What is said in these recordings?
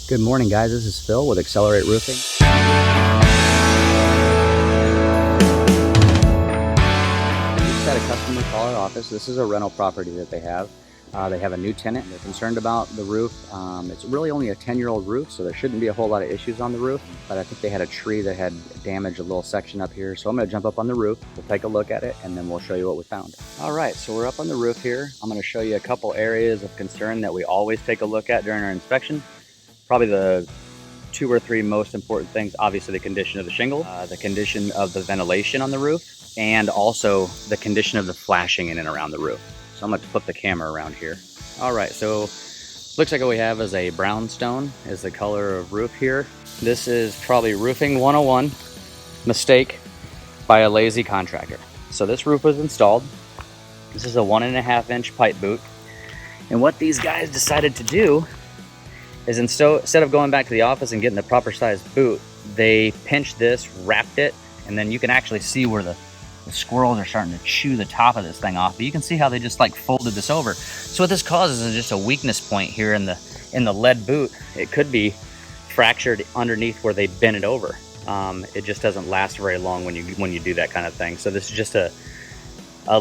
Good morning, guys. This is Phil with XLR8 Roofing. We just had a customer call our office. This is a rental property that they have. They have a new tenant. They're concerned about the roof. It's really only a 10-year-old roof, so there shouldn't be a whole lot of issues on the roof. But I think they had a tree that had damaged a little section up here. So I'm going to jump up on the roof. We'll take a look at it, and then we'll show you what we found. All right, so we're up on the roof here. I'm going to show you a couple areas of concern that we always take a look at during our inspection. Probably the 2 or 3 most important things: obviously the condition of the shingle, the condition of the ventilation on the roof, and also the condition of the flashing in and around the roof. So I'm going to flip the camera around here. All right, so looks like what we have is a brownstone is the color of roof here. This is probably roofing 101 mistake by a lazy contractor. So this roof was installed. This is a 1.5-inch pipe boot. And what these guys decided to do is instead of going back to the office and getting the proper size boot, they pinched this, wrapped it, and then you can actually see where the squirrels are starting to chew the top of this thing off. But you can see how they just like folded this over. So what this causes is just a weakness point here in the lead boot. It could be fractured underneath where they bent it over. It just doesn't last very long when you do that kind of thing. So this is just a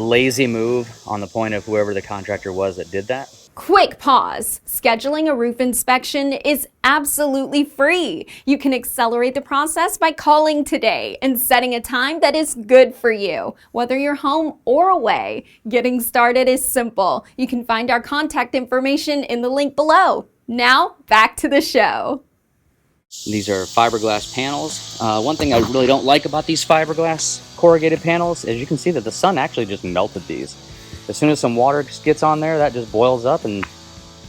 lazy move on the point of whoever the contractor was that did that. Quick pause. Scheduling a roof inspection is absolutely free. You can accelerate the process by calling today and setting a time that is good for you. Whether you're home or away, getting started is simple. You can find our contact information in the link below. Now, back to the show. These are fiberglass panels. One thing I really don't like about these fiberglass corrugated panels is you can see that the sun actually just melted these. As soon as some water gets on there, that just boils up and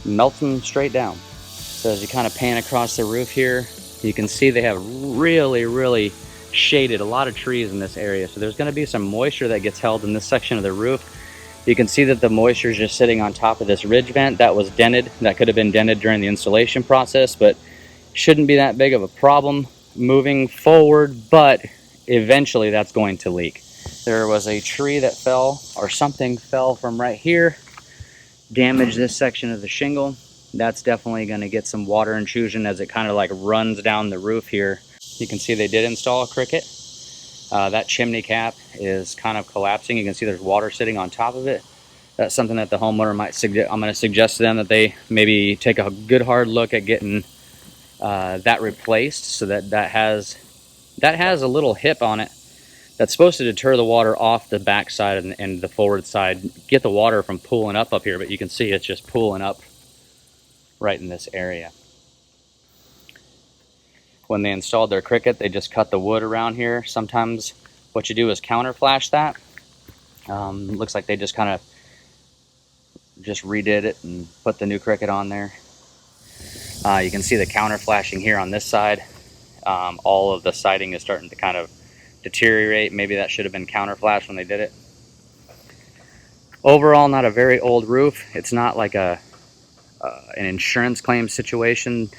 melts them straight down. So as you kind of pan across the roof here, you can see they have really shaded a lot of trees in this area. So there's going to be some moisture that gets held in this section of the roof. You can see that the moisture is just sitting on top of this ridge vent that was dented. That could have been dented during the installation process, but shouldn't be that big of a problem moving forward, but eventually that's going to leak. There was a tree that fell, or something fell from right here, damaged this section of the shingle. That's definitely going to get some water intrusion as it kind of like runs down the roof here. You can see they did install a cricket. That chimney cap is kind of collapsing. You can see there's water sitting on top of it. That's something that the homeowner might suggest. I'm going to suggest to them that they maybe take a good hard look at getting that replaced, so that has a little hip on it that's supposed to deter the water off the back side and the forward side, get the water from pooling up here, but you can see it's just pooling up right in this area. When they installed their cricket, they just cut the wood around here. Sometimes what you do is counter flash that. Looks like they just kind of just redid it and put the new cricket on there. You can see the counter flashing here on this side. All of the siding is starting to kind of deteriorate. Maybe that should have been counter flash when they did it. Overall, not a very old roof. It's not like an insurance claim situation.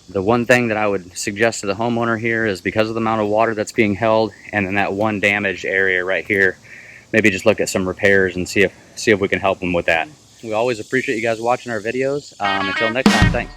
The one thing that I would suggest to the homeowner here is, because of the amount of water that's being held and then that one damaged area right here, maybe just look at some repairs and see if we can help them with that. We always appreciate you guys watching our videos. Until next time, thanks.